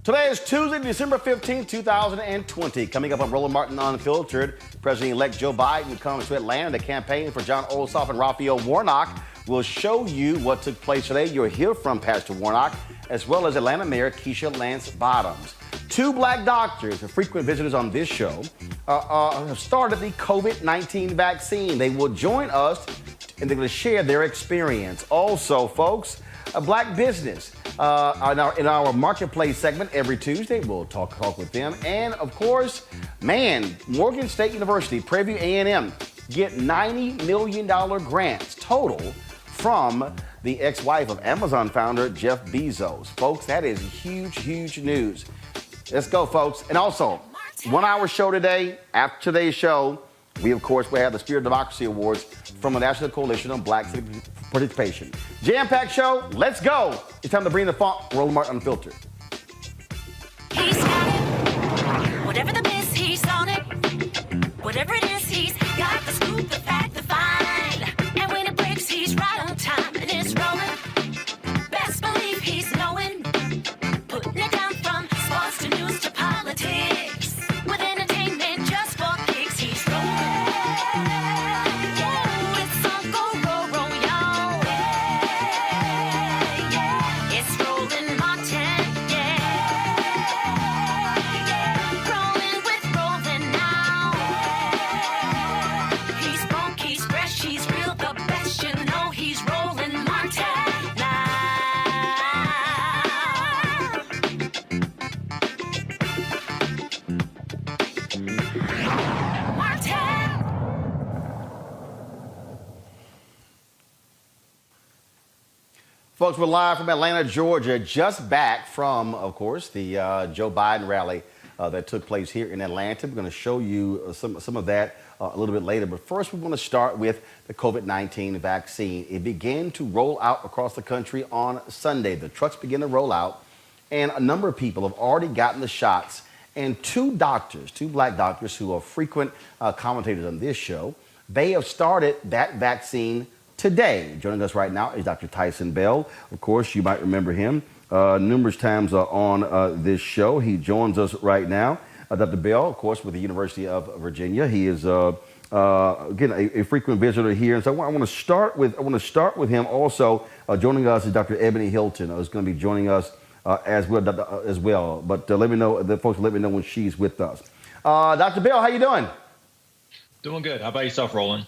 Today is Tuesday, December 15th, 2020. Coming up on Roland Martin Unfiltered, President-elect Joe Biden comes to Atlanta to campaign for John Ossoff and Raphael Warnock. We'll show you what took place today. You'll hear from Pastor Warnock, as well as Atlanta Mayor Keisha Lance Bottoms. Two black doctors, frequent visitors on this show, have started the COVID-19 vaccine. They will join us, and they're going to share their experience. Also, folks, a black business. In our marketplace segment every Tuesday, we'll talk with them. And of course, Morgan State University, Prairie View A&M, get $90 million grants total from the ex-wife of Amazon founder Jeff Bezos. Folks, that is huge, huge news. Let's go, folks. And also, 1 hour show today. After today's show, we, of course, will have the Spirit of Democracy Awards from the National Coalition on Black Civic Participation. Jam-packed show. Let's go. It's time to bring the funk. Roland Martin Unfiltered. He's got it. Whatever the miss, he's on it. Whatever it is, he's got the scoop, the fact, the find. And when it breaks, he's right on time and it's rolling. Best believe he's knowing. Putting it down from sports to news to politics. With entertainment just for kicks, he's rolling. Yeah, it's Uncle Roro, y'all. Yeah, it's Roland Martin. Yeah, rolling with Roland now. He's funk, he's fresh, he's real, the best. You know he's Roland Martin now. Martin. Folks, we're live from Atlanta, Georgia, just back from, of course, the Joe Biden rally that took place here in Atlanta. We're going to show you some of that a little bit later. But first, we're going to start with the COVID-19 vaccine. It began to roll out across the country on Sunday. The trucks began to roll out, and a number of people have already gotten the shots. And two black doctors who are frequent commentators on this show, they have started that vaccine today. Joining us right now is Dr. Tyson Bell. Of course, you might remember him numerous times on this show. He joins us right now. Dr. Bell, of course, with the University of Virginia. He is again a frequent visitor here, and so I want to start with him. Also joining us is Dr. Ebony Hilton, who's going to be joining us as well. But let me know, the folks. Let me know when she's with us. Dr. Bell, how you doing? Doing good. How about yourself, Roland?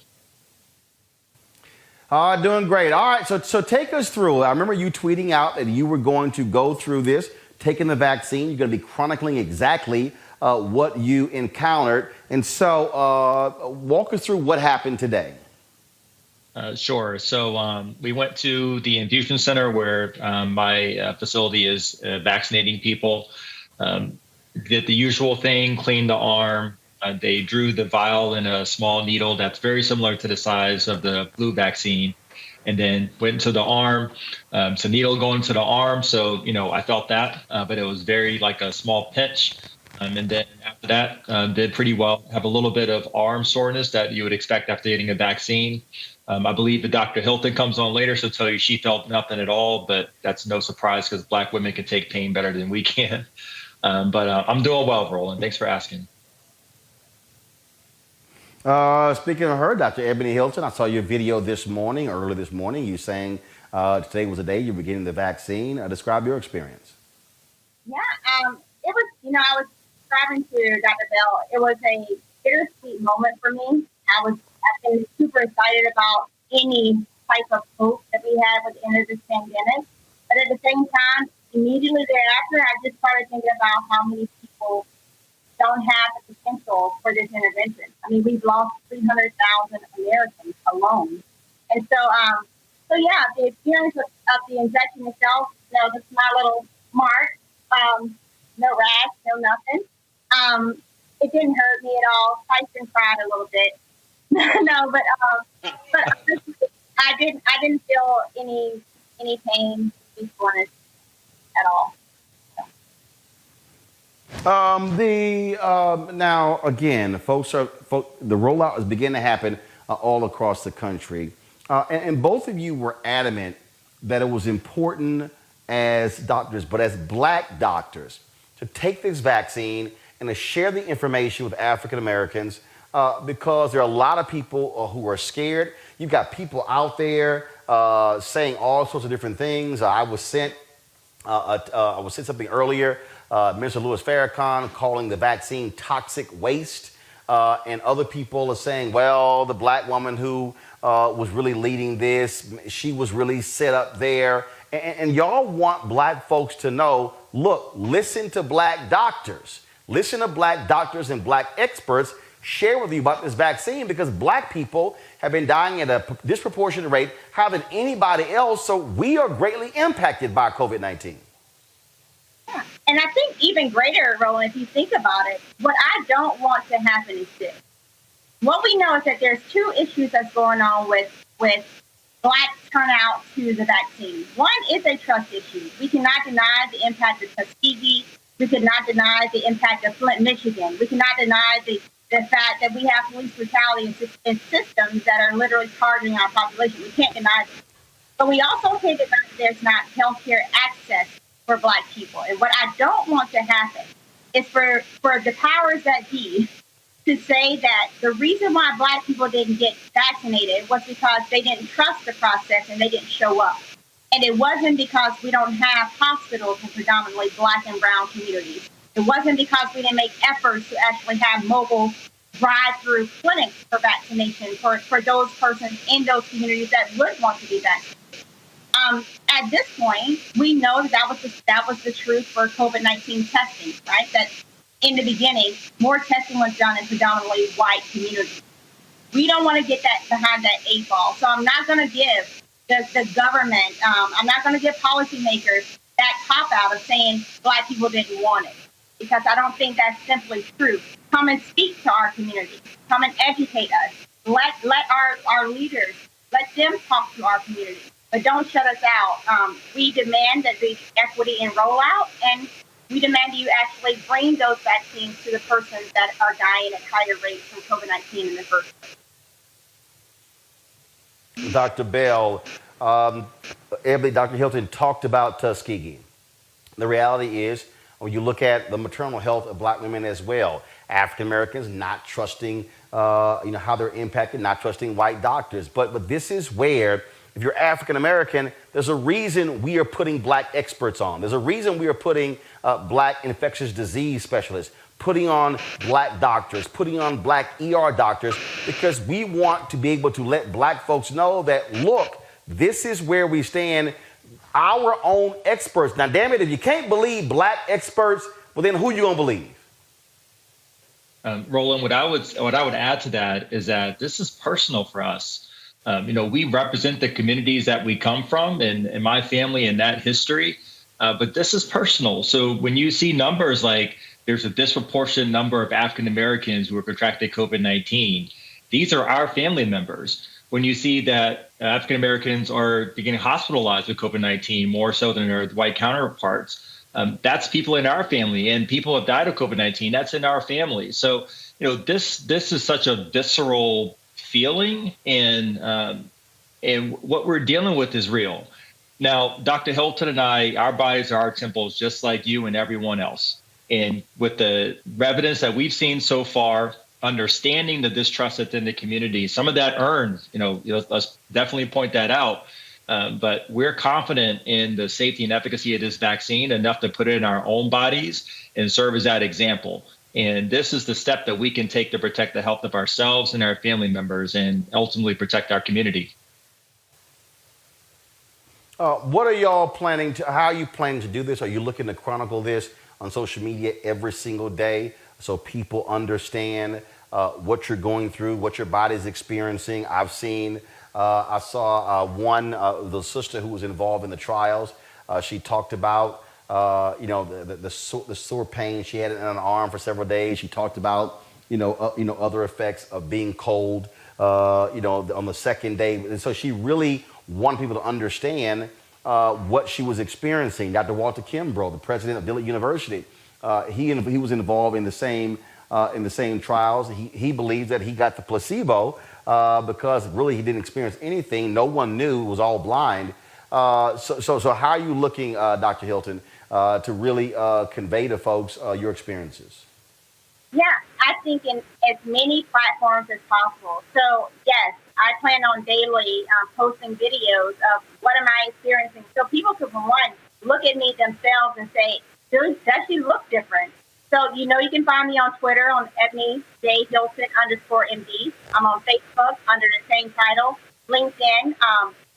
Doing great. All right, so take us through. I remember you tweeting out that you were going to go through this, taking the vaccine. You're going to be chronicling exactly what you encountered. And so walk us through what happened today. Sure. So we went to the infusion center where my facility is vaccinating people. Did the usual thing, cleaned the arm. They drew the vial in a small needle that's very similar to the size of the flu vaccine, and then went into the arm. So needle going into the arm. So, I felt that, but it was very like a small pinch. And then after that, did pretty well. Have a little bit of arm soreness that you would expect after getting a vaccine. I believe the Dr. Hilton comes on later, so tell you she felt nothing at all, but that's no surprise because black women can take pain better than we can. But I'm doing well, Roland. Thanks for asking. Speaking of her, Dr. Ebony Hilton, I saw your video early this morning. You saying today was the day you were getting the vaccine. Describe your experience. Yeah, it was, I was describing to Dr. Bell, it was a bittersweet moment for me. I've been super excited about any type of hope that we had with the end of this pandemic. But at the same time, immediately thereafter, I just started thinking about how many people don't have the potential for this intervention. I mean, we've lost 300,000 Americans alone. And so yeah, the experience of the injection itself, just my little mark, no rash, no nothing. It didn't hurt me at all. Tyson cried a little bit. No, but I didn't feel any pain, soreness at all. Now again, the rollout is beginning to happen all across the country, and both of you were adamant that it was important as doctors, but as black doctors, to take this vaccine and to share the information with African Americans because there are a lot of people who are scared. You've got people out there saying all sorts of different things. I was sent something earlier. Minister Louis Farrakhan calling the vaccine toxic waste. And other people are saying, well, the black woman who was really leading this, she was really set up there. And y'all want black folks to know, look, listen to black doctors. Listen to black doctors and black experts share with you about this vaccine because black people have been dying at a disproportionate rate higher than anybody else. So we are greatly impacted by COVID-19. Yeah. And I think even greater, Roland, if you think about it, what I don't want to happen is this. What we know is that there's two issues that's going on with black turnout to the vaccine. One is a trust issue. We cannot deny the impact of Tuskegee. We cannot deny the impact of Flint, Michigan. We cannot deny the fact that we have police brutality and systems that are literally targeting our population. We can't deny this. But we also can't deny that there's not healthcare access for black people. And what I don't want to happen is for the powers that be to say that the reason why black people didn't get vaccinated was because they didn't trust the process and they didn't show up. And it wasn't because we don't have hospitals in predominantly black and brown communities. It wasn't because we didn't make efforts to actually have mobile drive-through clinics for vaccination for those persons in those communities that would want to be vaccinated. At this point, we know that was the truth for COVID-19 testing, right? That in the beginning, more testing was done in predominantly white communities. We don't want to get that behind that 8 ball. So I'm not going to give the government, I'm not going to give policymakers that cop-out of saying black people didn't want it, because I don't think that's simply true. Come and speak to our community. Come and educate us. Let our leaders, let them talk to our community. But don't shut us out. We demand that the equity in rollout, and we demand that you actually bring those vaccines to the persons that are dying at higher rates from COVID-19 in the first place. Dr. Bell, Dr. Hilton talked about Tuskegee. The reality is, when you look at the maternal health of black women as well, African Americans not trusting, how they're impacted, not trusting white doctors. But this is where, if you're African American, there's a reason we are putting black experts on. There's a reason we are putting black infectious disease specialists, putting on black doctors, putting on black ER doctors, because we want to be able to let black folks know that, look, this is where we stand, our own experts. Now, damn it, if you can't believe black experts, well, then who you gonna believe? Roland, what I would add to that is that this is personal for us. We represent the communities that we come from and my family and that history, but this is personal. So when you see numbers like there's a disproportionate number of African Americans who have contracted COVID-19, these are our family members. When you see that African Americans are getting hospitalized with COVID-19 more so than their white counterparts, that's people in our family, and people have died of COVID-19. That's in our family. So, this is such a visceral feeling, and what we're dealing with is real. Now, Dr. Hilton and I, our bodies are our temples, just like you and everyone else. And with the evidence that we've seen so far, understanding the distrust within the community, some of that earned, let's definitely point that out. But we're confident in the safety and efficacy of this vaccine enough to put it in our own bodies and serve as that example. And this is the step that we can take to protect the health of ourselves and our family members and ultimately protect our community. What are y'all planning to, how are you planning to do this? Are you looking to chronicle this on social media every single day so people understand what you're going through, what your body's experiencing? I saw the sister who was involved in the trials. She talked about, the sore pain she had in an arm for several days. She talked about, other effects of being cold, on the second day. And so she really wanted people to understand what she was experiencing. Dr. Walter Kimbrough, the president of Dillard University, he was involved in the same trials. He believes that he got the placebo because really he didn't experience anything. No one knew. It was all blind. So how are you looking, Dr. Hilton, to really convey to folks your experiences? Yeah, I think in as many platforms as possible. So yes, I plan on daily posting videos of what am I experiencing, so people can one look at me themselves and say, does she look different? So you can find me on Twitter on Ebony J Hilton _MD. I'm on Facebook under the same title. LinkedIn.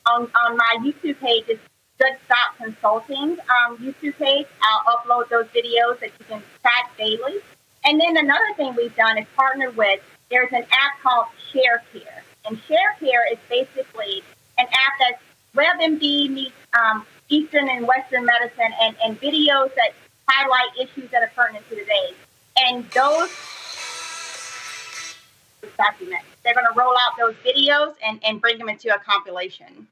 On my YouTube page is Good Stop Consulting YouTube page. I'll upload those videos that you can track daily. And then another thing we've done is partner with, there's an app called ShareCare. And ShareCare is basically an app that's WebMD meets Eastern and Western medicine and videos that highlight issues that are pertinent to today. And those documents, they're going to roll out those videos and bring them into a compilation.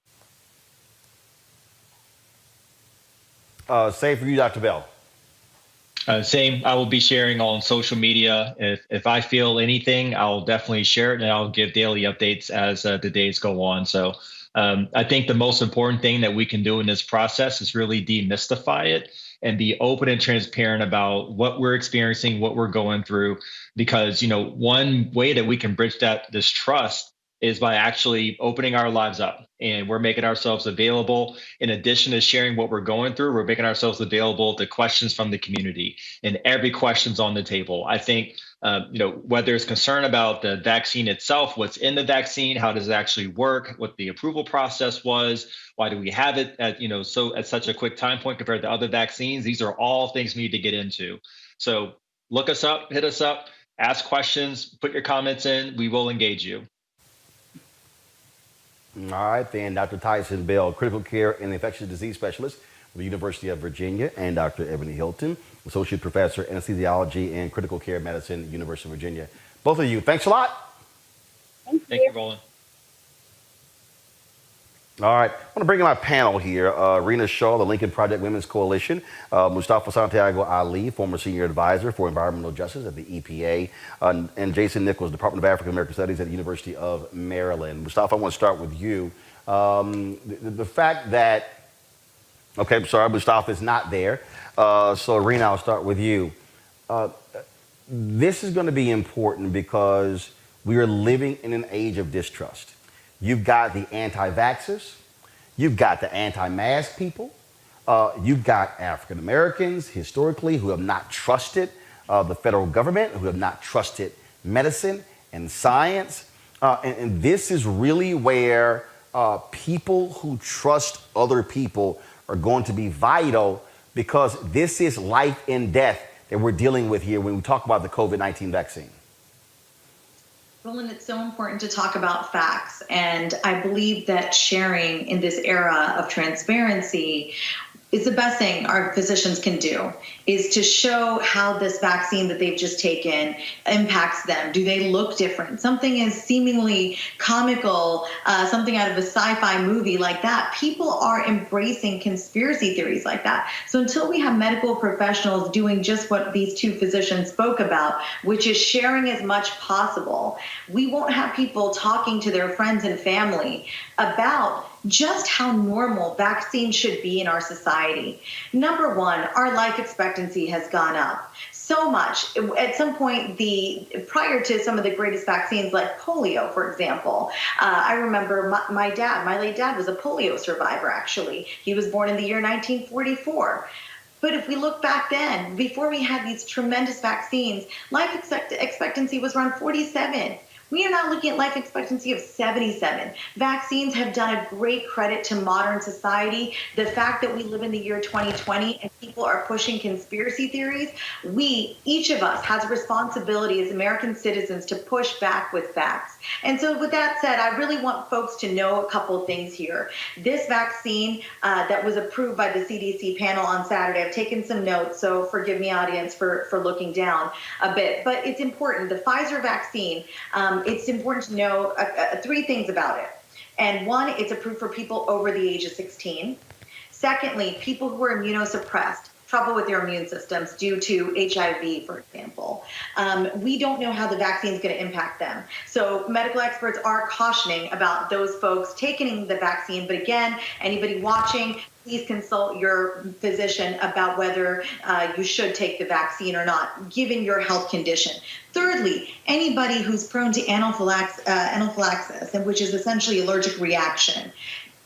Same for you, Dr. Bell. Same. I will be sharing on social media. If I feel anything, I'll definitely share it, and I'll give daily updates as the days go on. So I think the most important thing that we can do in this process is really demystify it and be open and transparent about what we're experiencing, what we're going through. Because one way that we can bridge this trust is by actually opening our lives up, and we're making ourselves available. In addition to sharing what we're going through, we're making ourselves available to questions from the community, and every question's on the table. I think, whether it's concern about the vaccine itself, what's in the vaccine, how does it actually work, what the approval process was, why do we have it at such a quick time point compared to other vaccines? These are all things we need to get into. So look us up, hit us up, ask questions, put your comments in. We will engage you. All right, then Dr. Tyson Bell, critical care and infectious disease specialist with the University of Virginia, and Dr. Ebony Hilton, associate professor, anesthesiology and critical care medicine, University of Virginia. Both of you, thanks a lot. Thank you, Roland. All right, I want to bring in my panel here. Rena Shaw, the Lincoln Project Women's Coalition. Mustafa Santiago Ali, former senior advisor for environmental justice at the EPA. And Jason Nichols, Department of African American Studies at the University of Maryland. Mustafa, I want to start with you. The fact that, okay, I'm sorry, Mustafa is not there. So Rena, I'll start with you. This is going to be important because we are living in an age of distrust. You've got the anti-vaxxers. You've got the anti-mask people. You've got African Americans historically who have not trusted the federal government, who have not trusted medicine and science. And this is really where people who trust other people are going to be vital, because this is life and death that we're dealing with here when we talk about the COVID-19 vaccine. Roland, it's so important to talk about facts, and I believe that sharing in this era of transparency is the best thing our physicians can do, is to show how this vaccine that they've just taken impacts them. Do they look different? Something as seemingly comical, something out of a sci-fi movie like that. People are embracing conspiracy theories like that. So until we have medical professionals doing just what these two physicians spoke about, which is sharing as much possible, we won't have people talking to their friends and family about just how normal vaccines should be in our society. Number one, our life expectancy has gone up so much. At some point, prior to some of the greatest vaccines like polio, for example, I remember my late dad was a polio survivor, actually. He was born in the year 1944. But if we look back then, before we had these tremendous vaccines, life expectancy was around 47. We are now looking at life expectancy of 77. Vaccines have done a great credit to modern society. The fact that we live in the year 2020 and people are pushing conspiracy theories, each of us has a responsibility as American citizens to push back with facts. And so with that said, I really want folks to know a couple of things here. This vaccine that was approved by the CDC panel on Saturday, I've taken some notes, so forgive me, audience, for looking down a bit. But it's important. The Pfizer vaccine, it's important to know three things about it. And one, it's approved for people over the age of 16. Secondly, people who are immunosuppressed. trouble with their immune systems due to HIV, for example. We don't know how the vaccine is going to impact them. So medical experts are cautioning about those folks taking the vaccine. But again, anybody watching, please consult your physician about whether you should take the vaccine or not, given your health condition. Thirdly, anybody who's prone to anaphylaxis, which is essentially allergic reaction.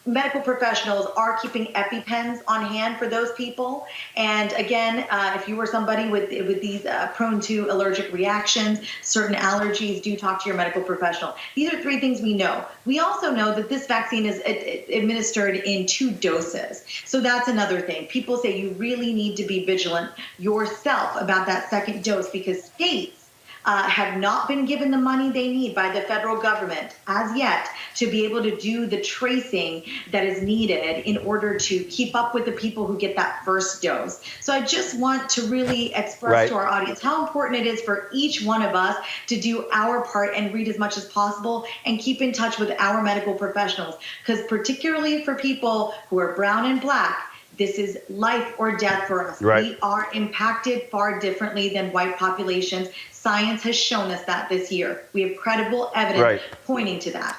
Medical professionals are keeping EpiPens on hand for those people. And again, if you were somebody with these prone to allergic reactions, certain allergies, do talk to your medical professional. These are 3 things we know. We also know that this vaccine is administered in 2 doses. So that's another thing. People say you really need to be vigilant yourself about that second dose, because states have not been given the money they need by the federal government as yet to be able to do the tracing that is needed in order to keep up with the people who get that first dose. So I just want to really express to our audience how important it is for each one of us to do our part and read as much as possible and keep in touch with our medical professionals, because particularly for people who are brown and black, this is life or death for us. Right. We are impacted far differently than white populations. Science has shown us that this year. We have credible evidence pointing to that.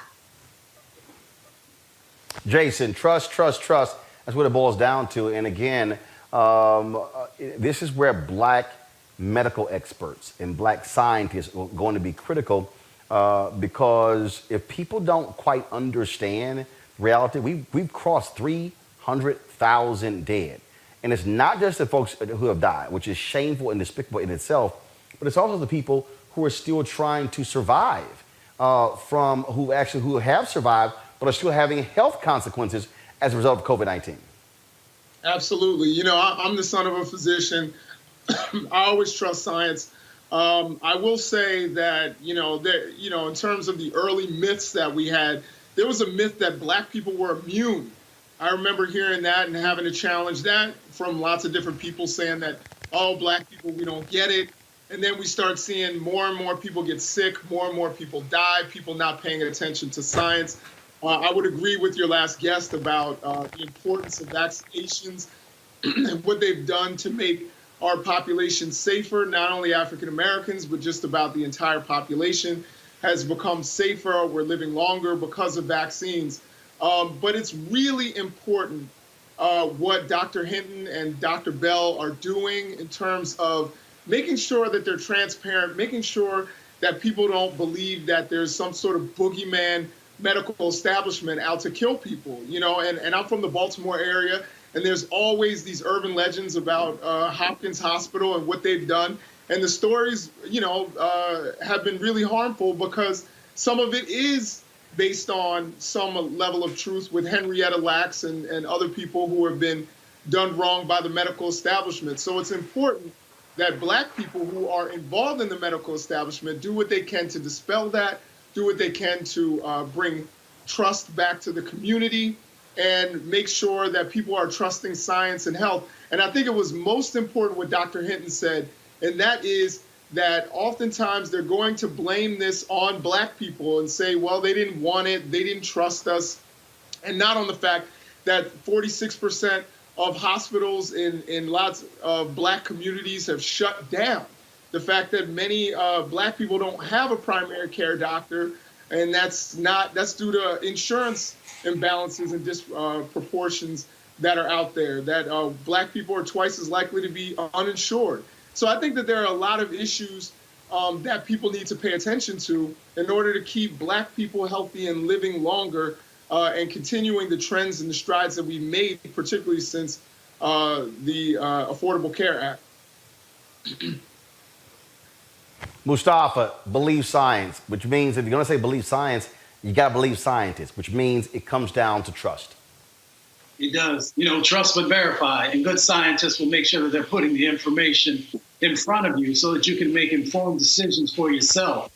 Jason, trust. That's what it boils down to. And again, this is where black medical experts and black scientists are going to be critical, because if people don't quite understand reality, we've crossed 300,000 dead. And it's not just the folks who have died, which is shameful and despicable in itself, but it's also the people who are still trying to survive, who have survived, but are still having health consequences as a result of COVID-19. Absolutely. You know, I'm the son of a physician. I always trust science. I will say that, in terms of the early myths that we had, there was a myth that black people were immune. I remember hearing that and having to challenge that from lots of different people saying that, oh, black people, we don't get it. And then we start seeing more and more people get sick, more and more people die, people not paying attention to science. I would agree with your last guest about the importance of vaccinations and what they've done to make our population safer. Not only African Americans, but just about the entire population has become safer. We're living longer because of vaccines. But it's really important what Dr. Hinton and Dr. Bell are doing in terms of making sure that they're transparent, making sure that people don't believe that there's some sort of boogeyman medical establishment out to kill people, and I'm from the Baltimore area, and there's always these urban legends about Hopkins Hospital and what they've done. And the stories, have been really harmful because some of it is based on some level of truth with Henrietta Lacks and other people who have been done wrong by the medical establishment. So it's important that black people who are involved in the medical establishment do what they can to dispel that, do what they can to bring trust back to the community and make sure that people are trusting science and health. And I think it was most important what Dr. Hinton said, and that is that oftentimes they're going to blame this on black people and say, well, they didn't want it, they didn't trust us, and not on the fact that 46% of hospitals in lots of black communities have shut down. The fact that many black people don't have a primary care doctor, and that's due to insurance imbalances and disproportions that are out there, that black people are twice as likely to be uninsured. So I think that there are a lot of issues that people need to pay attention to in order to keep black people healthy and living longer and continuing the trends and the strides that we've made, particularly since the Affordable Care Act. Mustafa, believe science, which means if you're going to say believe science, you got to believe scientists, which means it comes down to trust. It does. Trust but verify. And good scientists will make sure that they're putting the information in front of you so that you can make informed decisions for yourself.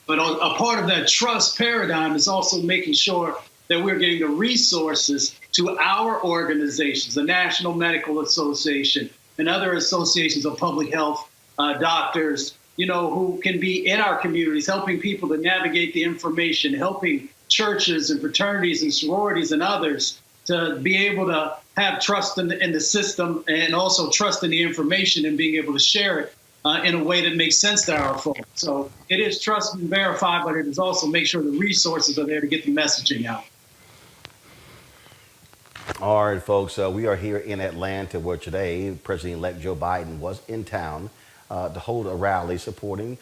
But a part of that trust paradigm is also making sure that we're getting the resources to our organizations, the National Medical Association and other associations of public health doctors, who can be in our communities, helping people to navigate the information, helping churches and fraternities and sororities and others to be able to have trust in the system and also trust in the information and being able to share it in a way that makes sense to our folks. So it is trust and verify, but it is also make sure the resources are there to get the messaging out. All right, folks, we are here in Atlanta where today President-elect Joe Biden was in town to hold a rally supporting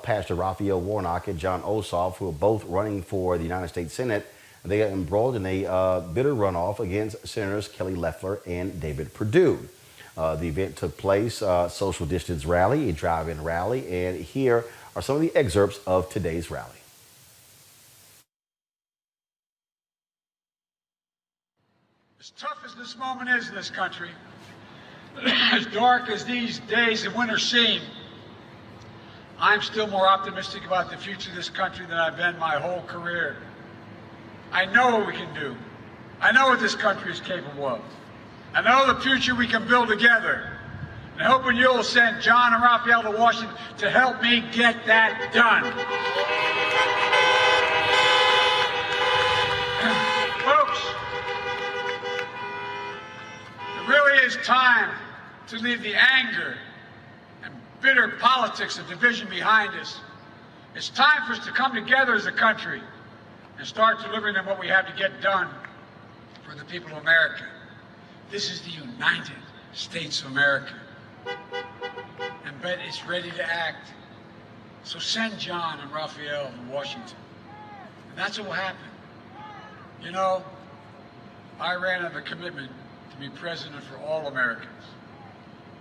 Pastor Raphael Warnock and John Ossoff, who are both running for the United States Senate. They are embroiled in a bitter runoff against Senators Kelly Loeffler and David Perdue. The event took place, social distance rally, a drive-in rally, and here are some of the excerpts of today's rally. As tough as this moment is in this country, as dark as these days of winter seem, I'm still more optimistic about the future of this country than I've been my whole career. I know what we can do. I know what this country is capable of. I know the future we can build together. And hoping you'll send John and Raphael to Washington to help me get that done. Folks, it really is time to leave the anger and bitter politics of division behind us. It's time for us to come together as a country and start delivering them what we have to get done for the people of America. This is the United States of America. And bet it's ready to act. So send John and Raphael to Washington. And that's what will happen. You know, I ran on the commitment to be president for all Americans.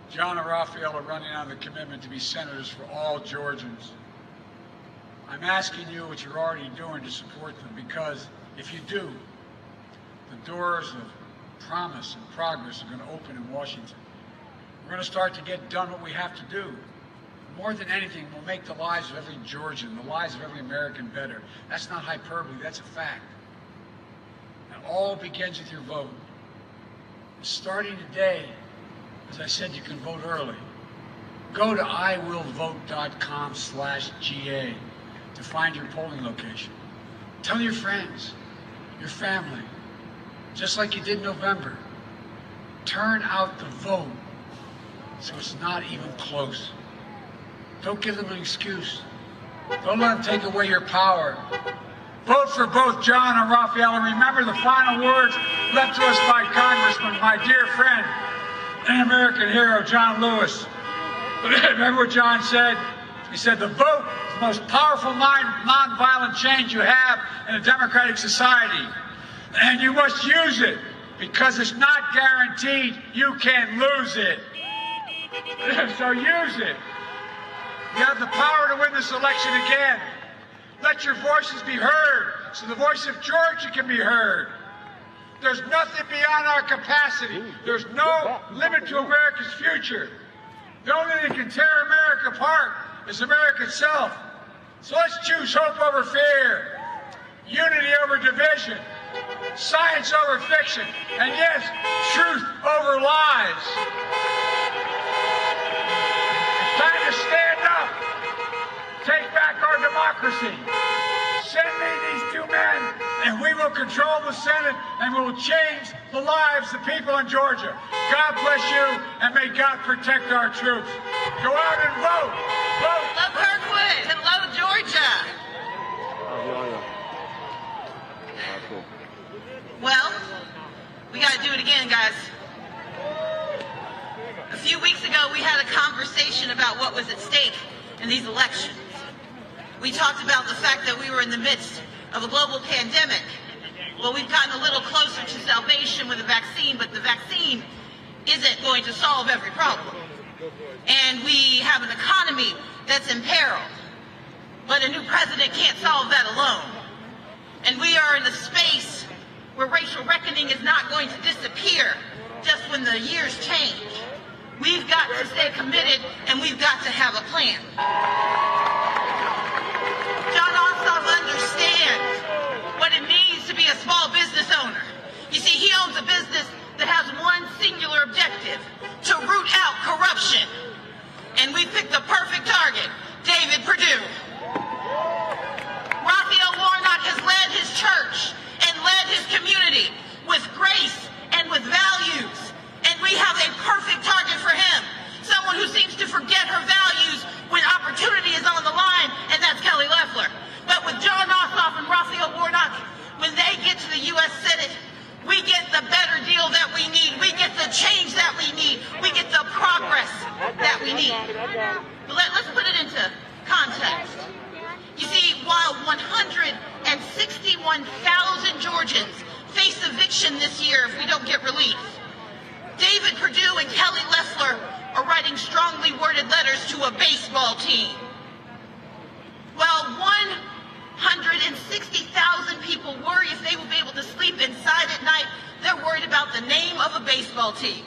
John and Raphael are running on the commitment to be senators for all Georgians. I'm asking you what you're already doing to support them, because if you do, the doors of promise and progress are going to open in Washington. We're going to start to get done what we have to do. More than anything, we'll make the lives of every Georgian, the lives of every American better. That's not hyperbole, that's a fact. And all begins with your vote. Starting today, as I said, you can vote early. Go to iwillvote.com/GA to find your polling location. Tell your friends, your family, just like you did in November. Turn out the vote so it's not even close. Don't give them an excuse. Don't let them take away your power. Vote for both John and Raphael, and remember the final words left to us by Congressman, my dear friend and American hero, John Lewis. Remember what John said? He said, the vote is the most powerful non-violent change you have in a democratic society. And you must use it, because it's not guaranteed you can lose it. So use it. You have the power to win this election again. Let your voices be heard, so the voice of Georgia can be heard. There's nothing beyond our capacity. There's no limit to America's future. The only thing that can tear America apart is America itself. So let's choose hope over fear, unity over division, science over fiction, and yes, truth over lies. It's time to stand up, take back our democracy. Send me these two men, and we will control the Senate, and we will change the lives of people in Georgia. God bless you, and may God protect our troops. Go out and vote. Vote. Hello, Kirkwood. Hello, Georgia. Well, we got to do it again, guys. A few weeks ago, we had a conversation about what was at stake in these elections. We talked about the fact that we were in the midst of a global pandemic. Well, we've gotten a little closer to salvation with a vaccine, but the vaccine isn't going to solve every problem. And we have an economy that's imperiled, but a new president can't solve that alone. And we are in a space where racial reckoning is not going to disappear just when the years change. We've got to stay committed, and we've got to have a plan. John Ossoff understands what it means to be a small business owner. You see, he owns a business that has one singular objective: to root out corruption. And we picked the perfect target, David Perdue. Raphael Warnock has led his church and led his community with grace and with value. We have a perfect target for him. Someone who seems to forget her values when opportunity is on the line, and that's Kelly Loeffler. But with John Ossoff and Raphael Warnock, when they get to the U.S. Senate, we get the better deal that we need. We get the change that we need. We get the progress that we need. But let's put it into context. You see, while 161,000 Georgians face eviction this year if we don't get relief, David Perdue and Kelly Loeffler are writing strongly worded letters to a baseball team. While 160,000 people worry if they will be able to sleep inside at night, they're worried about the name of a baseball team.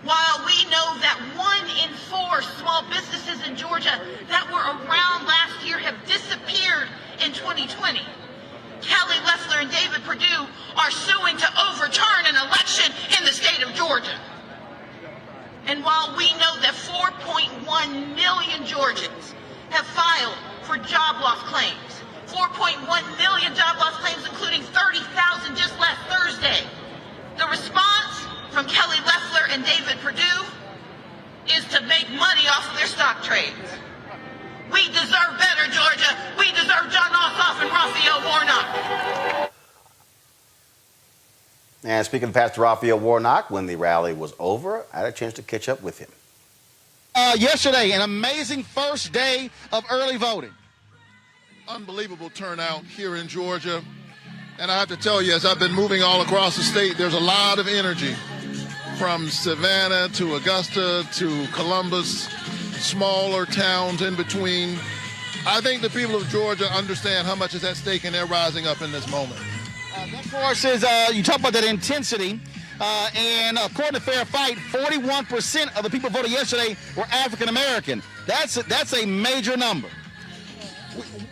While we know that 1 in 4 small businesses in Georgia that were around last year have disappeared in 2020, Kelly Loeffler and David Perdue are suing to overturn an election in the state of Georgia. And while we know that 4.1 million Georgians have filed for job loss claims, 4.1 million job loss claims, including 30,000 just last Thursday, the response from Kelly Loeffler and David Perdue is to make money off of their stock trades. We deserve better, Georgia. We deserve John Ossoff and Raphael Warnock. And speaking of Pastor Raphael Warnock, when the rally was over, I had a chance to catch up with him. Yesterday, an amazing first day of early voting. Unbelievable turnout here in Georgia. And I have to tell you, as I've been moving all across the state, there's a lot of energy from Savannah to Augusta to Columbus, smaller towns in between. I think the people of Georgia understand how much is at stake, and they're rising up in this moment. That, of course, is you talk about that intensity. And according to Fair Fight, 41% of the people voted yesterday were African American. That's a major number.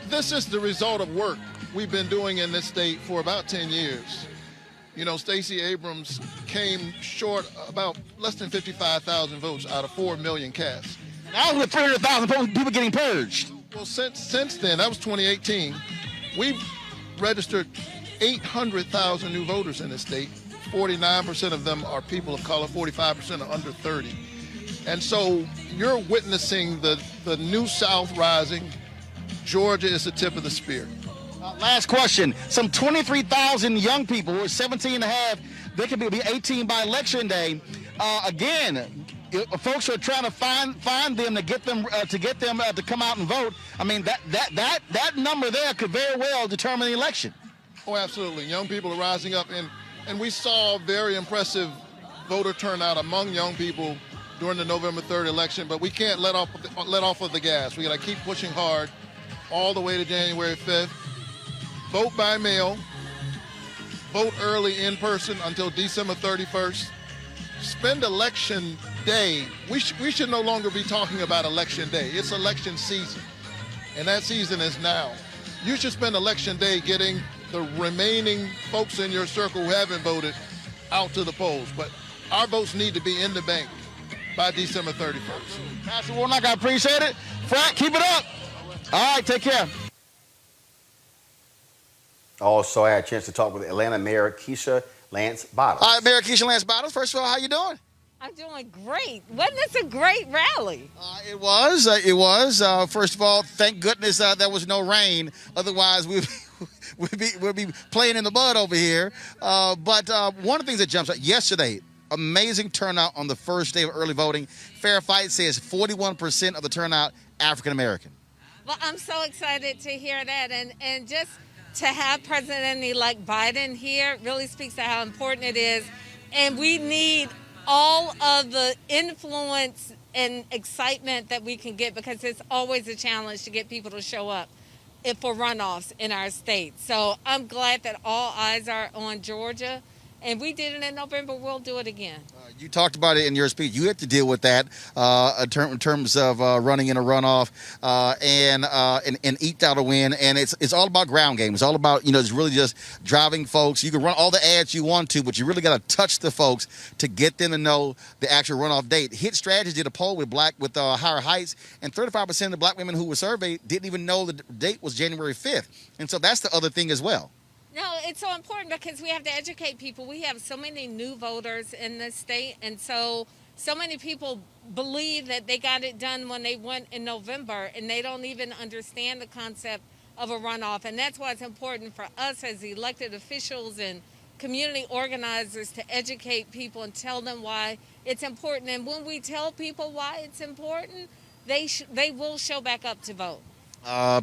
This is the result of work we've been doing in this state for about 10 years. You know, Stacey Abrams came short about less than 55,000 votes out of 4 million cast. Now with 300,000 people getting purged. Well, since then, that was 2018, we've registered 800,000 new voters in this state. 49% of them are people of color, 45% are under 30. And so you're witnessing the new South rising. Georgia is the tip of the spear. Last question. Some 23,000 young people, who are 17 and a half, they could be 18 by election day. Again, folks are trying to find them to get them to come out and vote. I mean, that number there could very well determine the election. Oh, absolutely. Young people are rising up, and we saw very impressive voter turnout among young people during the November 3rd election, but we can't let off of the gas. We got to keep pushing hard all the way to January 5th. Vote by mail, vote early in person until December 31st. Spend election day. We should no longer be talking about election day. It's election season, and that season is now. You should spend election day getting the remaining folks in your circle who haven't voted out to the polls. But our votes need to be in the bank by December 31st. Pastor Warnock, I appreciate it. Frank, keep it up. All right, take care. Also, I had a chance to talk with Atlanta Mayor Keisha Lance Bottoms. All right, Mayor Keisha Lance Bottoms. First of all, how you doing? I'm doing great. Wasn't this a great rally? It was. First of all, thank goodness there was no rain. Otherwise, we'd be playing in the mud over here. But one of the things that jumps out yesterday, amazing turnout on the first day of early voting. Fair Fight says 41% of the turnout African American. Well, I'm so excited to hear that, and just to have President-elect Biden here really speaks to how important it is. And we need all of the influence and excitement that we can get, because it's always a challenge to get people to show up for runoffs in our state. So I'm glad that all eyes are on Georgia. And we did it in November. We'll do it again. You talked about it in your speech. You have to deal with that in terms of running in a runoff and eked out a win. And it's all about ground game. It's all about, it's really just driving folks. You can run all the ads you want to, but you really got to touch the folks to get them to know the actual runoff date. Hit Strategies did a poll with Higher Heights, and 35% of the black women who were surveyed didn't even know the date was January 5th. And so that's the other thing as well. No, it's so important because we have to educate people. We have so many new voters in this state, and so many people believe that they got it done when they went in November, and they don't even understand the concept of a runoff. And that's why it's important for us as elected officials and community organizers to educate people and tell them why it's important. And when we tell people why it's important, they will show back up to vote.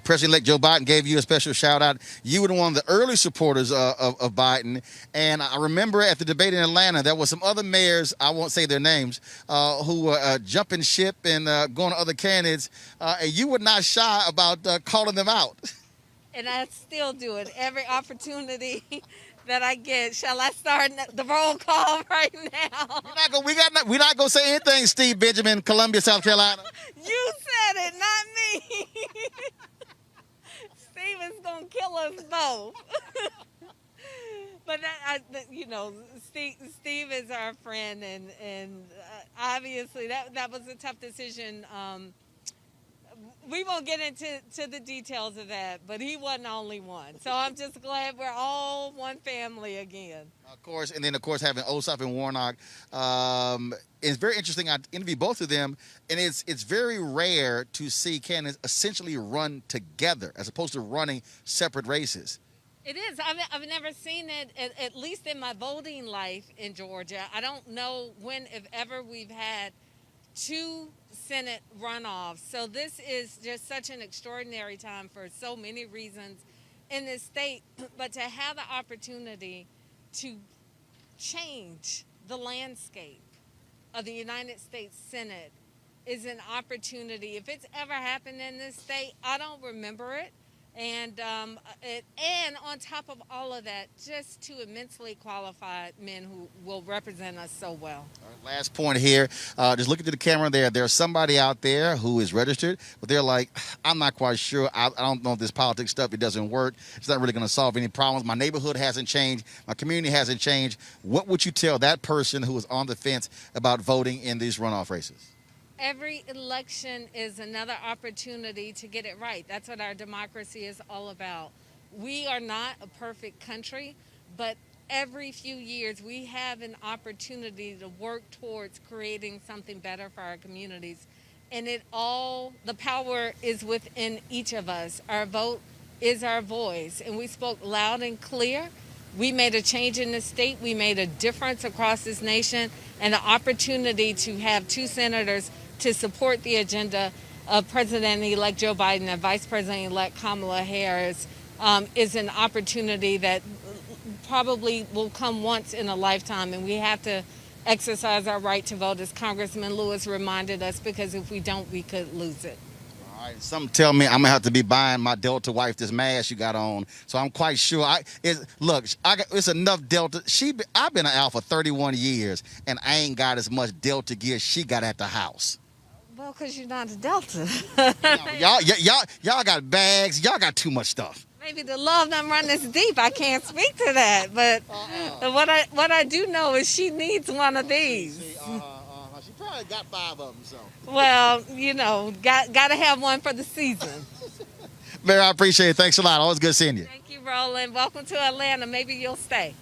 President-elect Joe Biden gave you a special shout out. You were one of the early supporters of Biden. And I remember at the debate in Atlanta, there were some other mayors, I won't say their names, who were jumping ship and going to other candidates. And you were not shy about calling them out. And I still do it every opportunity that I get. Shall I start the roll call right now? We're not gonna say anything, Steve Benjamin, Columbia, South Carolina. You said it, not me. Steven's gonna kill us both. But Steve is our friend, and obviously that was a tough decision. We won't get into the details of that, but he wasn't the only one. So I'm just glad we're all one family again. Of course, and then, of course, having Ossoff and Warnock. It's very interesting. I interviewed both of them, and it's very rare to see candidates essentially run together as opposed to running separate races. It is. I've never seen it, at least in my voting life in Georgia. I don't know when, if ever, we've had two Senate runoffs. So this is just such an extraordinary time for so many reasons in this state. But to have the opportunity to change the landscape of the United States Senate is an opportunity. If it's ever happened in this state, I don't remember it. And on top of all of that, just two immensely qualified men who will represent us so well. All right, last point here. Just looking to the camera there. There's somebody out there who is registered, but they're like, I'm not quite sure. I don't know if this politics stuff, it doesn't work. It's not really going to solve any problems. My neighborhood hasn't changed. My community hasn't changed. What would you tell that person who is on the fence about voting in these runoff races? Every election is another opportunity to get it right. That's what our democracy is all about. We are not a perfect country, but every few years we have an opportunity to work towards creating something better for our communities. And the power is within each of us. Our vote is our voice. And we spoke loud and clear. We made a change in the state. We made a difference across this nation. And the opportunity to have two senators to support the agenda of President-elect Joe Biden and Vice President-elect Kamala Harris is an opportunity that probably will come once in a lifetime, and we have to exercise our right to vote, as Congressman Lewis reminded us, because if we don't, we could lose it. All right, some tell me I'm gonna have to be buying my Delta wife this mask you got on, so I'm quite sure. It's enough Delta. I've been an Al for 31 years, and I ain't got as much Delta gear she got at the house. Well, because you're not a Delta. y'all got bags. Y'all got too much stuff. Maybe the love doesn't run this deep. I can't speak to that. But what I do know is she needs one of these. She probably got 5 of them. So. Well, got to have one for the season. Mary, I appreciate it. Thanks a lot. Always good seeing you. Thank you, Roland. Welcome to Atlanta. Maybe you'll stay.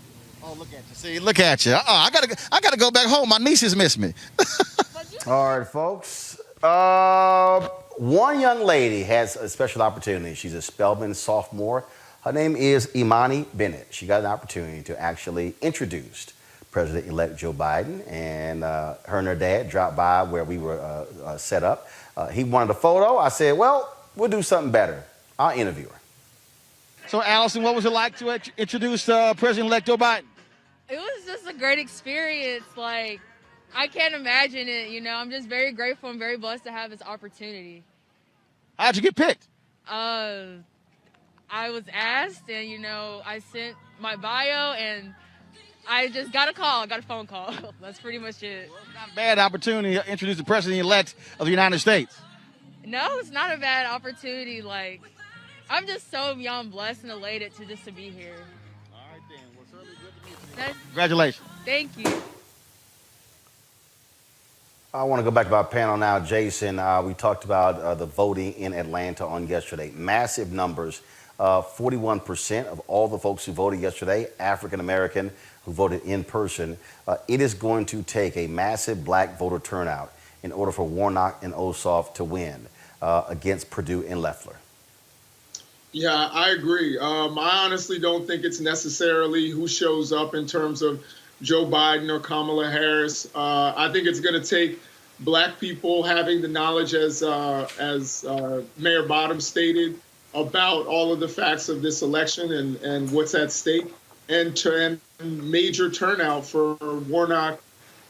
Oh, look at you. See, look at you. I gotta go back home. My nieces miss me. All right, folks. One young lady has a special opportunity. She's a Spelman sophomore. Her name is Imani Bennett. She got an opportunity to actually introduce President-elect Joe Biden, and her and her dad dropped by where we were set up. He wanted a photo. I said, well, we'll do something better. I'll interview her. So, Allison, what was it like to introduce President-elect Joe Biden? It was just a great experience. I can't imagine it, I'm just very grateful and very blessed to have this opportunity. How'd you get picked? I was asked, and, I sent my bio, and I just got a call. I got a phone call. That's pretty much it. Well, it's not a bad opportunity to introduce the President-elect of the United States. No, it's not a bad opportunity. I'm just so beyond blessed and elated to be here. All right, then. Well, certainly good to meet you. Congratulations. Thank you. I want to go back to our panel now. Jason, we talked about the voting in Atlanta on yesterday. Massive numbers 41% of all the folks who voted yesterday, African American, who voted in person. It is going to take a massive black voter turnout in order for Warnock and Ossoff to win against Perdue and Loeffler. Yeah, I agree. I honestly don't think it's necessarily who shows up in terms of Joe Biden or Kamala Harris. I think it's going to take black people having the knowledge, as Mayor Bottoms stated, about all of the facts of this election and what's at stake, and major turnout for Warnock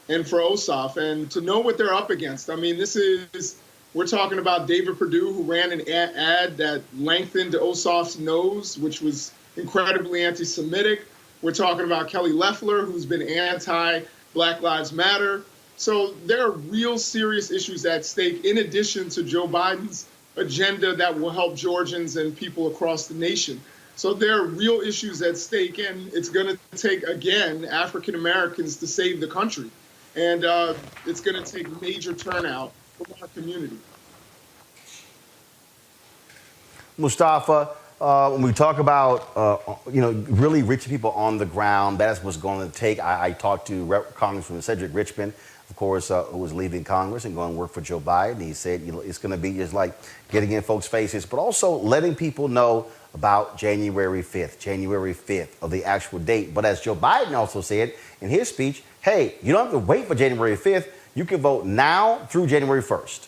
and for Ossoff, and to know what they're up against. I mean, we're talking about David Perdue, who ran an ad that lengthened Ossoff's nose, which was incredibly anti-Semitic. We're talking about Kelly Loeffler, who's been anti-Black Lives Matter. So there are real serious issues at stake, in addition to Joe Biden's agenda that will help Georgians and people across the nation. So there are real issues at stake, and it's going to take, again, African Americans to save the country. And it's going to take major turnout from our community. Mustafa, when we talk about, really rich people on the ground, that's what's going to take. I talked to Congressman Cedric Richmond, of course, who was leaving Congress and going to work for Joe Biden. He said it's going to be just like getting in folks' faces, but also letting people know about January 5th, of the actual date. But as Joe Biden also said in his speech, hey, you don't have to wait for January 5th. You can vote now through January 1st.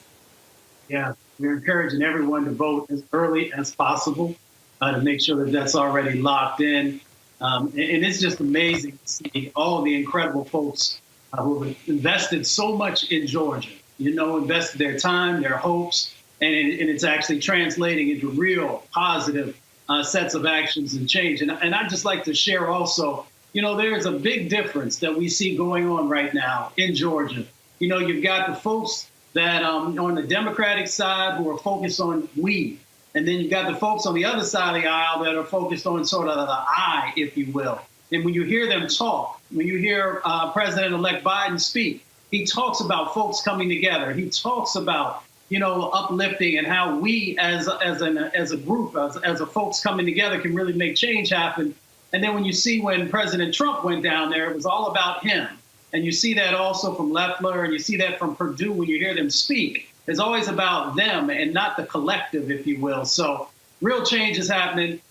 Yeah, we're encouraging everyone to vote as early as possible to make sure that that's already locked in. And it's just amazing to see all of the incredible folks who have invested so much in Georgia, invested their time, their hopes, and it's actually translating into real positive sets of actions and change. And I'd just like to share also, there's a big difference that we see going on right now in Georgia. You've got the folks that on the Democratic side who are focused on we, and then you've got the folks on the other side of the aisle that are focused on sort of the I, if you will. And when you hear them talk, when you hear President-elect Biden speak, he talks about folks coming together. He talks about, uplifting and how we as a group, as a folks coming together can really make change happen. And then when you see when President Trump went down there, it was all about him. And you see that also from Loeffler, and you see that from Perdue when you hear them speak. It's always about them and not the collective, if you will. So real change is happening.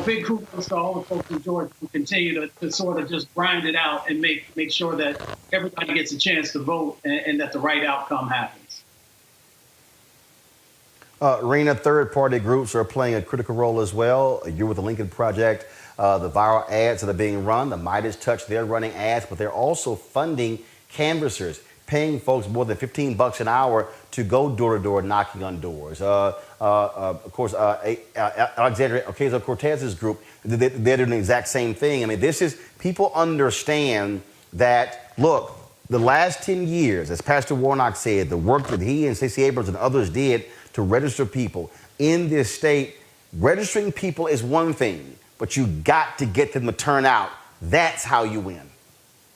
Big kudos to all the folks in Georgia who continue to sort of just grind it out and make sure that everybody gets a chance to vote and that the right outcome happens. Rena, third-party groups are playing a critical role as well. You're with the Lincoln Project. The viral ads that are being run, the Midas Touch, they're running ads, but they're also funding canvassers, paying folks more than $15 an hour to go door-to-door knocking on doors. Of course, Alexandria Ocasio-Cortez's group, they're doing the exact same thing. I mean, people understand that, look, the last 10 years, as Pastor Warnock said, the work that he and Stacey Abrams and others did to register people in this state, registering people is one thing, but you got to get them to turn out. That's how you win.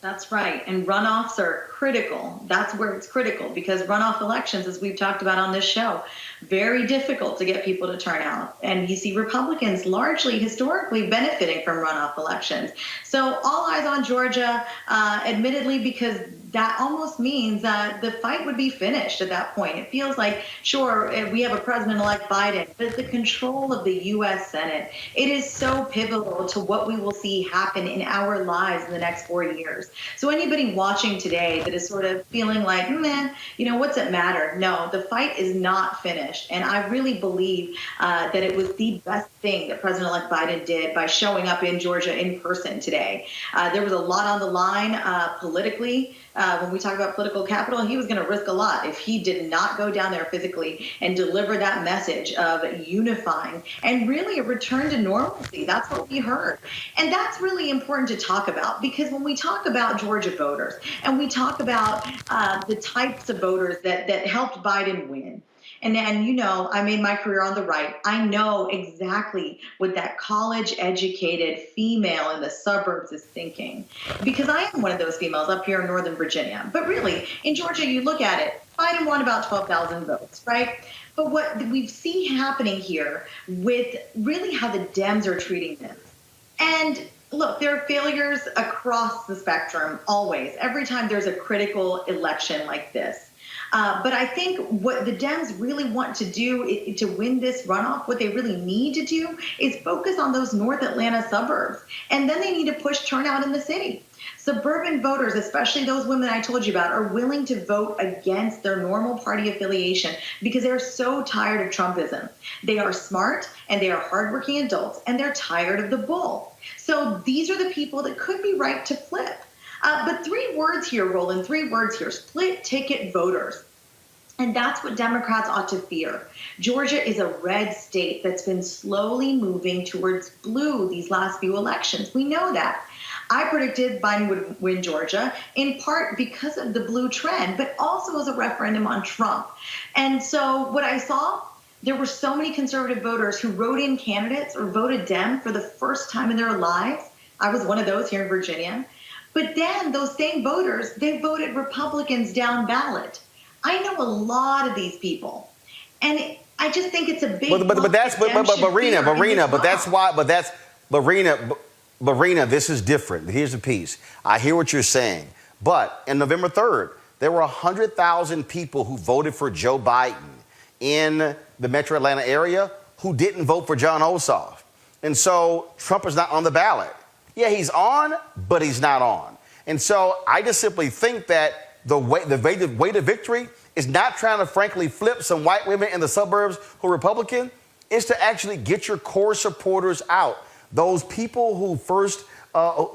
That's right. And runoffs are critical. That's where it's critical, because runoff elections, as we've talked about on this show, very difficult to get people to turn out. And you see Republicans largely historically benefiting from runoff elections. So all eyes on Georgia, admittedly, because that almost means that the fight would be finished at that point. It feels like, sure, we have a president-elect Biden, but the control of the U.S. Senate, it is so pivotal to what we will see happen in our lives in the next 4 years. So anybody watching today that is sort of feeling like, man, what's it matter? No, the fight is not finished. And I really believe that it was the best thing that President-elect Biden did by showing up in Georgia in person today. There was a lot on the line politically. When we talk about political capital, he was going to risk a lot if he did not go down there physically and deliver that message of unifying and really a return to normalcy. That's what we heard. And that's really important to talk about, because when we talk about Georgia voters and we talk about the types of voters that helped Biden win, and I made my career on the right. I know exactly what that college-educated female in the suburbs is thinking, because I am one of those females up here in Northern Virginia. But really, in Georgia, you look at it, Biden won about 12,000 votes, right? But what we see happening here with really how the Dems are treating this, and look, there are failures across the spectrum always, every time there's a critical election like this. But I think what the Dems really want to do to win this runoff, what they really need to do is focus on those North Atlanta suburbs. And then they need to push turnout in the city. Suburban voters, especially those women I told you about, are willing to vote against their normal party affiliation because they're so tired of Trumpism. They are smart and they are hardworking adults and they're tired of the bull. So these are the people that could be ripe to flip. But 3 words here, Roland, 3 words here: split ticket voters. And that's what Democrats ought to fear. Georgia is a red state that's been slowly moving towards blue these last few elections. We know that. I predicted Biden would win Georgia, in part because of the blue trend, but also as a referendum on Trump. And so what I saw, there were so many conservative voters who wrote in candidates or voted Dem for the first time in their lives. I was one of those here in Virginia. But then those same voters, they voted Republicans down ballot. I know a lot of these people, and I just think it's a big. Marina, this is different. Here's the piece. I hear what you're saying, but in November 3rd, there were 100,000 people who voted for Joe Biden in the Metro Atlanta area who didn't vote for John Ossoff, and so Trump is not on the ballot. Yeah, he's on, but he's not on. And so I just simply think that the way to victory is not trying to, frankly, flip some white women in the suburbs who are Republican. It's to actually get your core supporters out. Those people who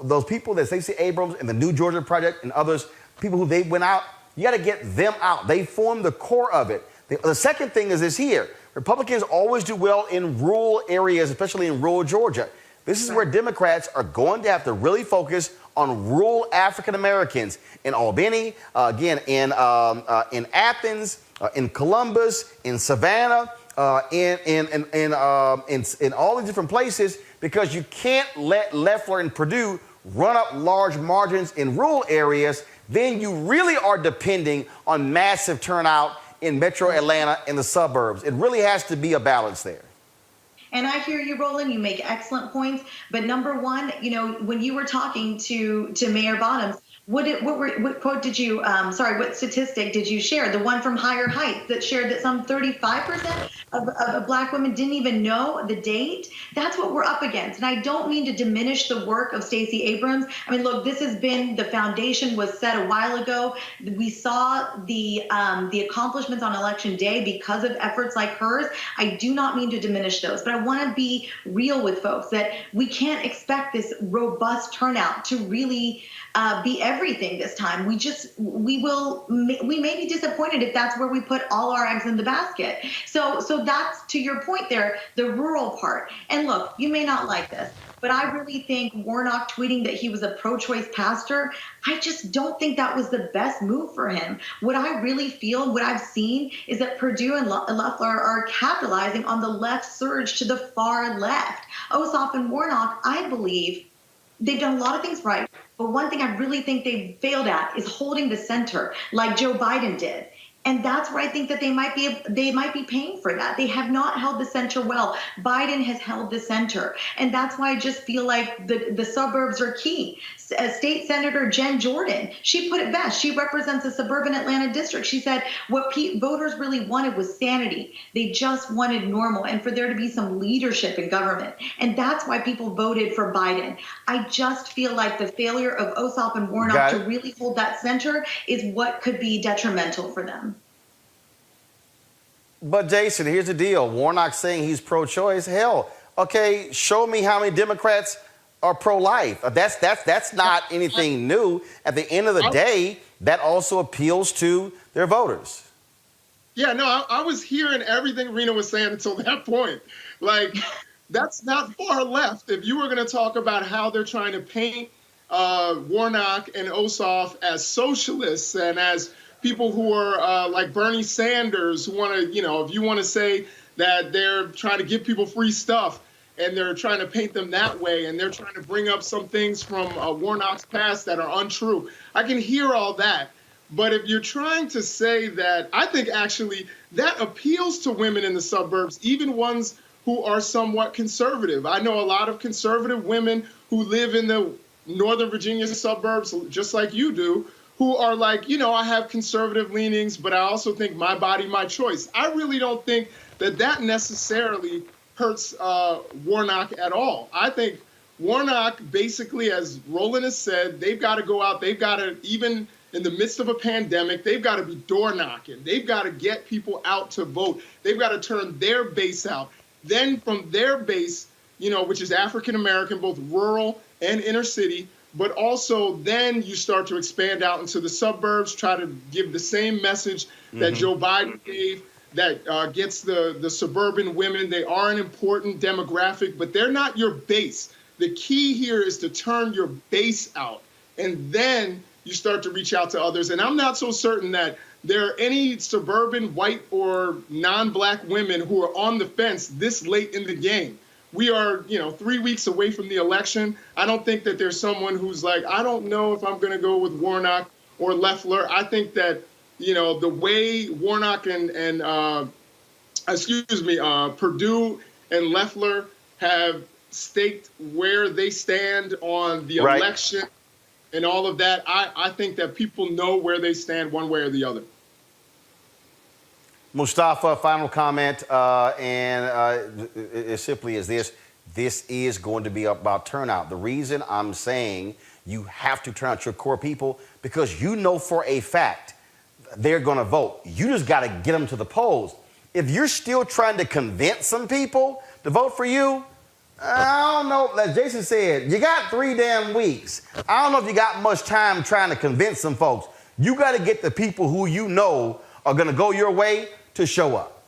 those people that Stacey Abrams and the New Georgia Project and others, people who they went out, you got to get them out. They form the core of it. The second thing is this here. Republicans always do well in rural areas, especially in rural Georgia. This is where Democrats are going to have to really focus on rural African Americans in Albany, again, in Athens, in Columbus, in Savannah, in all these different places, because you can't let Loeffler and Perdue run up large margins in rural areas. Then you really are depending on massive turnout in Metro Atlanta and the suburbs. It really has to be a balance there. And I hear you, Roland. You make excellent points. But number one, when you were talking to Mayor Bottoms, what statistic did you share? The one from Higher Heights that shared that some 35% of Black women didn't even know the date? That's what we're up against. And I don't mean to diminish the work of Stacey Abrams. I mean, look, this has been, the foundation was set a while ago. We saw the accomplishments on Election Day because of efforts like hers. I do not mean to diminish those, but I want to be real with folks that we can't expect this robust turnout to really be everything this time. We may be disappointed if that's where we put all our eggs in the basket. So that's, to your point there, the rural part. And look, you may not like this, but I really think Warnock tweeting that he was a pro-choice pastor, I just don't think that was the best move for him. What I really feel, what I've seen, is that Perdue and Loeffler are capitalizing on the left surge to the far left. Ossoff and Warnock, I believe, they've done a lot of things right, but one thing I really think they've failed at is holding the center like Joe Biden did. And that's where I think that they might be paying for that. They have not held the center well. Biden has held the center. And that's why I just feel like the suburbs are key. State Senator Jen Jordan, she put it best. She represents the suburban Atlanta district. She said what voters really wanted was sanity. They just wanted normal and for there to be some leadership in government. And that's why people voted for Biden. I just feel like the failure of Ossoff and Warnock to really hold that center is what could be detrimental for them. But Jason, here's the deal. Warnock's saying he's pro-choice. Hell, okay, show me how many Democrats are pro-life. That's not anything new. At the end of the day, that also appeals to their voters. Yeah, no, I was hearing everything Rena was saying until that point. Like, that's not far left. If you were going to talk about how they're trying to paint Warnock and Ossoff as socialists and as people who are like Bernie Sanders, who want to, if you want to say that they're trying to give people free stuff and they're trying to paint them that way and they're trying to bring up some things from Warnock's past that are untrue. I can hear all that. But if you're trying to say that, I think actually that appeals to women in the suburbs, even ones who are somewhat conservative. I know a lot of conservative women who live in the Northern Virginia suburbs, just like you do, who are like, you know, I have conservative leanings, but I also think my body, my choice. I really don't think that that necessarily hurts Warnock at all. I think Warnock, basically, as Roland has said, they've got to go out, they've got to, even in the midst of a pandemic, they've got to be door knocking. They've got to get people out to vote. They've got to turn their base out. Then from their base, you know, which is African American, both rural and inner city, but also then you start to expand out into the suburbs, try to give the same message that Joe Biden gave, that gets the suburban women. They are an important demographic, but they're not your base. The key here is to turn your base out, and then you start to reach out to others. And I'm not so certain that there are any suburban white or non-black women who are on the fence this late in the game. We are, you know, 3 weeks away from the election. I don't think that there's someone who's like, I don't know if I'm going to go with Warnock or Loeffler. I think that, you know, the way Warnock and Perdue and Loeffler have staked where they stand on the election and all of that, I think that people know where they stand one way or the other. Mustafa, final comment, and it simply is this. This is going to be about turnout. The reason I'm saying you have to turn out your core people, because you know for a fact they're going to vote. You just got to get them to the polls. If you're still trying to convince some people to vote for you, I don't know. As Jason said, you got 3 damn weeks. I don't know if you got much time trying to convince some folks. You got to get the people who you know are going to go your way to show up.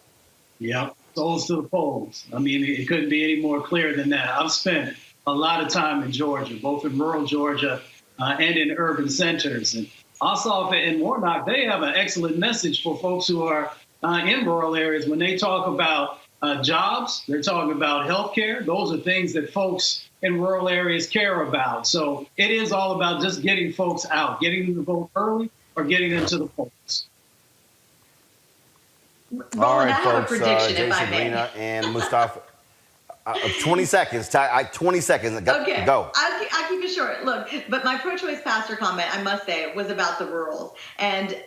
Yeah, souls to the polls. I mean, it couldn't be any more clear than that. I've spent a lot of time in Georgia, both in rural Georgia and in urban centers. And Ossoff and Warnock, they have an excellent message for folks who are in rural areas. When they talk about jobs, they're talking about health care. Those are things that folks in rural areas care about. So it is all about just getting folks out, getting them to vote early or getting them to the polls. Roland, All right, I have folks, a prediction, if I Jason, may. Rena, and Mustafa. 20 seconds. 20 seconds. Okay. Go. I'll keep it short. Look, but my pro-choice pastor comment, I must say, was about the rurals. And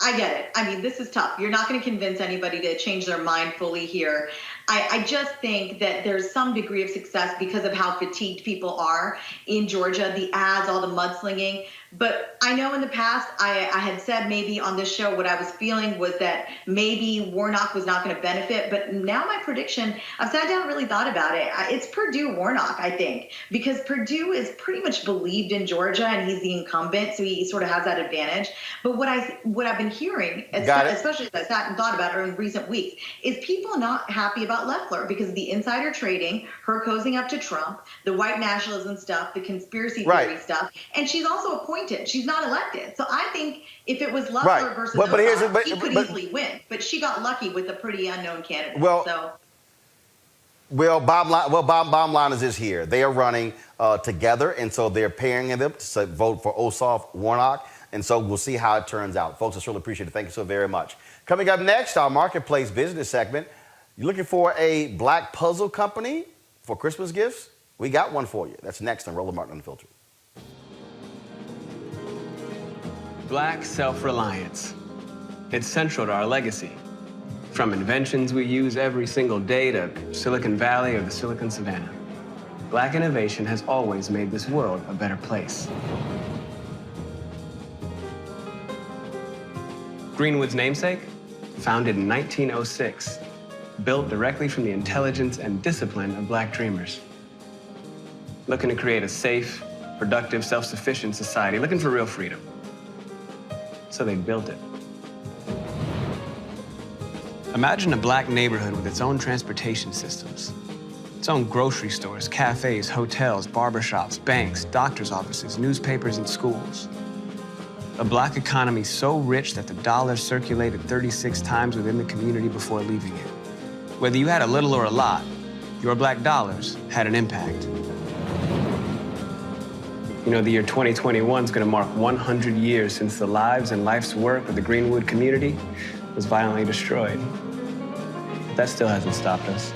I get it. I mean, this is tough. You're not going to convince anybody to change their mind fully here. I just think that there's some degree of success because of how fatigued people are in Georgia, the ads, all the mudslinging. But I know in the past I had said maybe on this show what I was feeling was that maybe Warnock was not going to benefit. But now my prediction, I've sat down and really thought about it. It's Perdue-Warnock, I think, because Perdue is pretty much believed in Georgia and he's the incumbent, so he sort of has that advantage. But what I've been hearing, especially as I sat and thought about it in recent weeks, is people not happy about Loeffler because of the insider trading, her cozying up to Trump, the white nationalism stuff, the conspiracy theory stuff, and she's also appointed. She's not elected. So I think if it was Loeffler versus Ossoff, he could easily win. But she got lucky with a pretty unknown candidate. Bottom line is this here. They are running together, and so they're pairing them to vote for Ossoff, Warnock, and so we'll see how it turns out. Folks, I really appreciate it. Thank you so very much. Coming up next, our Marketplace business segment. You're looking for a black puzzle company for Christmas gifts? We got one for you. That's next on Roland Martin Unfiltered. Black self-reliance. It's central to our legacy. From inventions we use every single day to Silicon Valley or the Silicon Savannah. Black innovation has always made this world a better place. Greenwood's namesake, founded in 1906, built directly from the intelligence and discipline of black dreamers. Looking to create a safe, productive, self-sufficient society, looking for real freedom. So they built it. Imagine a black neighborhood with its own transportation systems, its own grocery stores, cafes, hotels, barbershops, banks, doctor's offices, newspapers, and schools. A black economy so rich that the dollar circulated 36 times within the community before leaving it. Whether you had a little or a lot, your black dollars had an impact. You know, the year 2021 is going to mark 100 years since the lives and life's work of the Greenwood community was violently destroyed. But that still hasn't stopped us.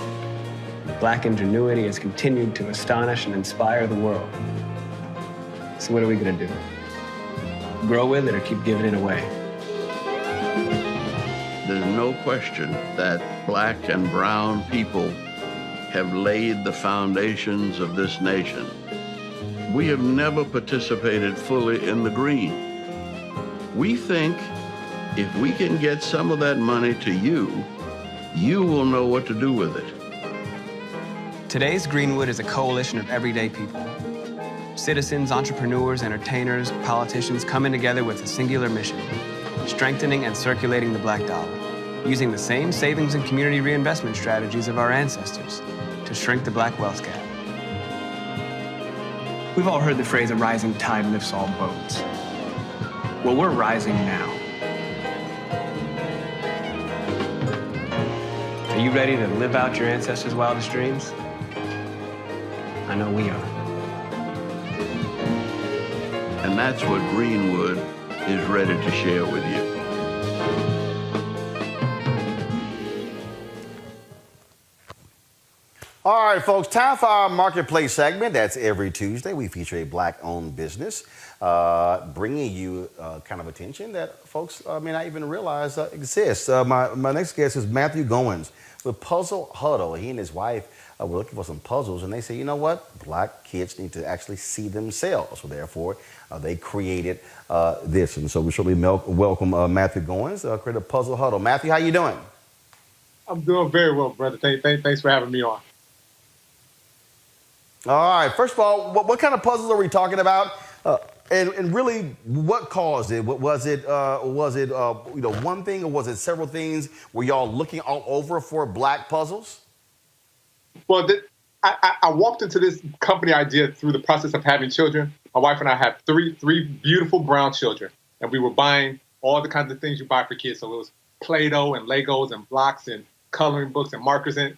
Black ingenuity has continued to astonish and inspire the world. So what are we going to do? Grow with it or keep giving it away? There's no question that black and brown people have laid the foundations of this nation. We have never participated fully in the green. We think if we can get some of that money to you, you will know what to do with it. Today's Greenwood is a coalition of everyday people. Citizens, entrepreneurs, entertainers, politicians coming together with a singular mission: strengthening and circulating the black dollar, using the same savings and community reinvestment strategies of our ancestors to shrink the black wealth gap. We've all heard the phrase, a rising tide lifts all boats. Well, we're rising now. Are you ready to live out your ancestors' wildest dreams? I know we are. And that's what Greenwood is ready to share with you. All right, folks, time for our marketplace segment. That's every Tuesday. We feature a black-owned business, bringing you kind of attention that folks may not even realize exists. My next guest is Matthew Goins with Puzzle Huddle. He and his wife were looking for some puzzles, and they say, you know what? Black kids need to actually see themselves. So therefore, they created this. And so we certainly welcome Matthew Goins, creator of Puzzle Huddle. Matthew, how you doing? I'm doing very well, brother. Thanks for having me on. All right. First of all, what kind of puzzles are we talking about? And really, what caused it? Was it one thing, or was it several things? Were y'all looking all over for black puzzles? Well, I walked into this company idea through the process of having children. My wife and I have three beautiful brown children, and we were buying all the kinds of things you buy for kids. So it was Play-Doh and Legos and blocks and coloring books and markers and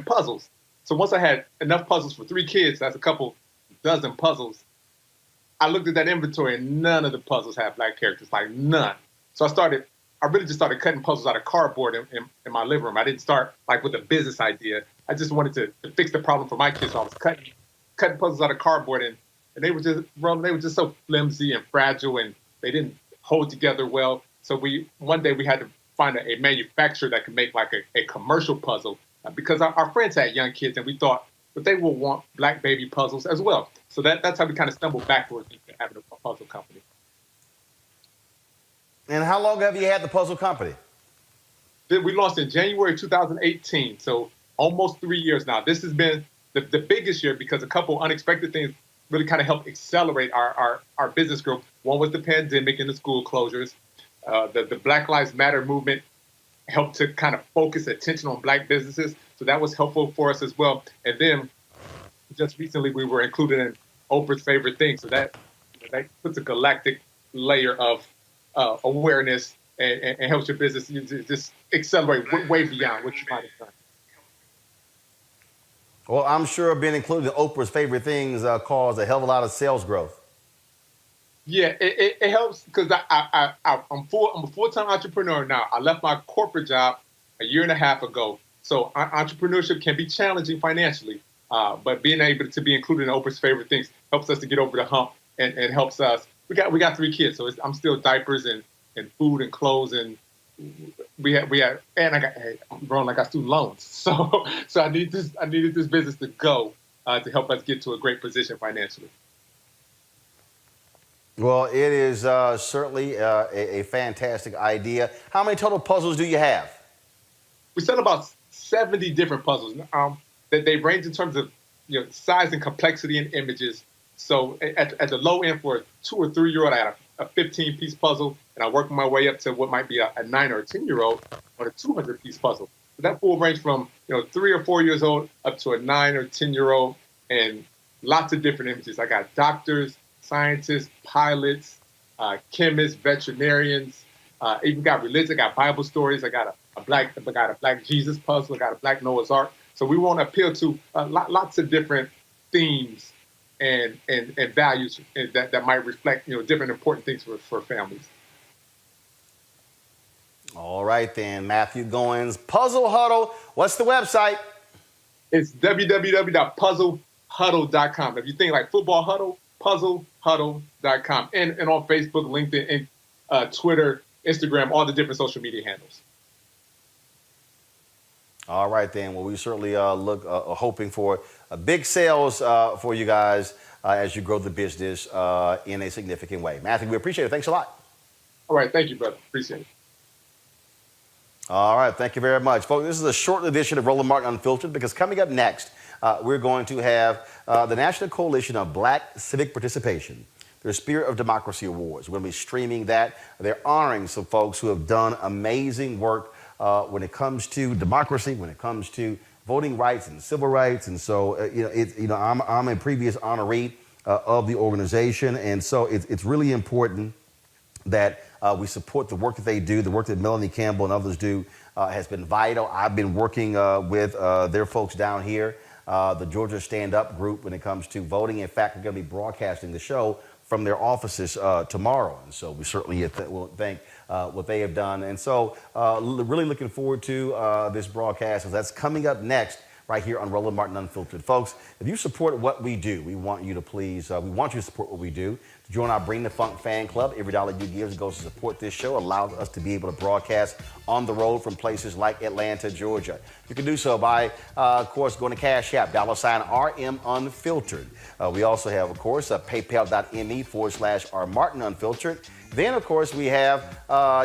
puzzles. So once I had enough puzzles for 3 kids, that's a couple dozen puzzles, I looked at that inventory and none of the puzzles had black characters, like none. So I really just started cutting puzzles out of cardboard in my living room. I didn't start like with a business idea. I just wanted to fix the problem for my kids. So I was cutting puzzles out of cardboard, and they were just so flimsy and fragile, and they didn't hold together well. So one day we had to find a manufacturer that could make like a commercial puzzle, because our friends had young kids, and we thought that they will want black baby puzzles as well. So that's how we kind of stumbled backwards into having a puzzle company. And how long have you had the puzzle company? We launched in January 2018, so almost 3 years now. This has been the biggest year because a couple unexpected things really kind of helped accelerate our business growth. One was the pandemic and the school closures. The Black Lives Matter movement helped to kind of focus attention on black businesses. So that was helpful for us as well. And then just recently we were included in Oprah's favorite thing. So that puts a galactic layer of awareness and helps your business just accelerate way beyond what you might have done. Well, I'm sure being included in Oprah's favorite things caused a hell of a lot of sales growth. Yeah, it helps because I'm a full-time entrepreneur now. I left my corporate job a year and a half ago. So entrepreneurship can be challenging financially, but being able to be included in Oprah's favorite things helps us to get over the hump and helps us. We got 3 kids, so I'm still diapers and food and clothes, and Roland, I got student loans, so I needed this business to go to help us get to a great position financially. Well, it is certainly a fantastic idea. How many total puzzles do you have? We sell about 70 different puzzles. That they range in terms of size and complexity and images. So at the low end for a 2 or 3 year old, I had a 15-piece puzzle, and I work my way up to what might be a 9 or a 10-year-old on a 200-piece puzzle. So that will range from 3 or 4 years old up to a 9 or 10-year-old, and lots of different images. I got doctors, scientists, pilots, chemists, veterinarians, even got religion. I got Bible stories. I got a black Jesus puzzle. I got a black Noah's Ark. So we want to appeal to lots of different themes and values that might reflect, different important things for families. All right, then. Matthew Goins, Puzzle Huddle. What's the website? It's www.puzzlehuddle.com. If you think like football huddle, puzzlehuddle.com. And on Facebook, LinkedIn, and Twitter, Instagram, all the different social media handles. All right, then. Well, we certainly hoping for big sales for you guys as you grow the business in a significant way. Matthew, we appreciate it. Thanks a lot. All right. Thank you, brother. Appreciate it. All right. Thank you very much. Folks, this is a short edition of Roland Martin Unfiltered because coming up next, we're going to have the National Coalition of Black Civic Participation, their Spirit of Democracy Awards. We're going to be streaming that. They're honoring some folks who have done amazing work when it comes to democracy, when it comes to voting rights and civil rights. And so, I'm a previous honoree of the organization. And so it's really important that we support the work that they do. The work that Melanie Campbell and others do has been vital. I've been working with their folks down here, the Georgia Stand Up group, when it comes to voting. In fact, we're going to be broadcasting the show from their offices tomorrow. And so we certainly will thank what they have done. And so really looking forward to this broadcast. So that's coming up next right here on Roland Martin Unfiltered. Folks, if you support what we do, we want you to support what we do. To join our Bring the Funk fan club, every dollar you give goes to support this show, allows us to be able to broadcast on the road from places like Atlanta, Georgia. You can do so by, of course, going to Cash App, $RM Unfiltered. We also have, of course, paypal.me/R Martin Unfiltered. Then, of course, we have,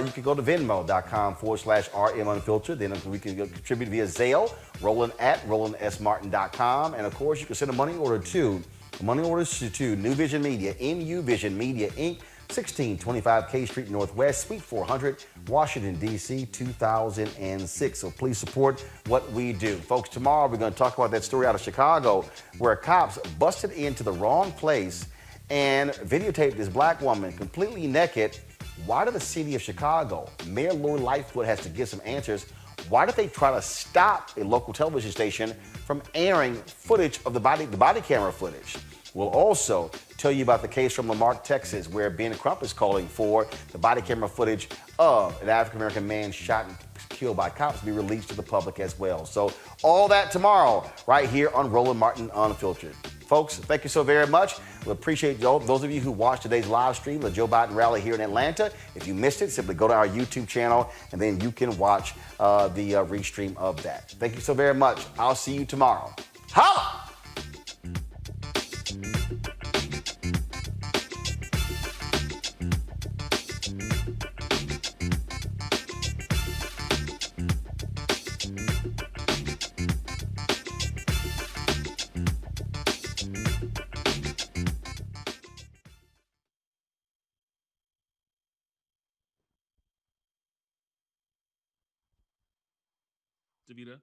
you can go to venmo.com/RM Unfiltered. Then we can contribute via Zelle, Roland@RolandSMartin.com. And, of course, you can send a money order to New Vision Media, NU Vision Media, Inc., 1625 K Street Northwest, Suite 400, Washington, D.C., 2006. So please support what we do. Folks, tomorrow we're going to talk about that story out of Chicago where cops busted into the wrong place and videotaped this black woman completely naked. Why did the city of Chicago, Mayor Lori Lightfoot has to give some answers. Why did they try to stop a local television station from airing footage of the body camera footage? We'll also tell you about the case from Lamarck, Texas, where Ben Crump is calling for the body camera footage of an African-American man shot and killed by cops to be released to the public as well. So all that tomorrow right here on Roland Martin Unfiltered. Folks, thank you so very much. We appreciate those of you who watched today's live stream of the Joe Biden rally here in Atlanta. If you missed it, simply go to our YouTube channel and then you can watch the restream of that. Thank you so very much. I'll see you tomorrow. Holla! Davida.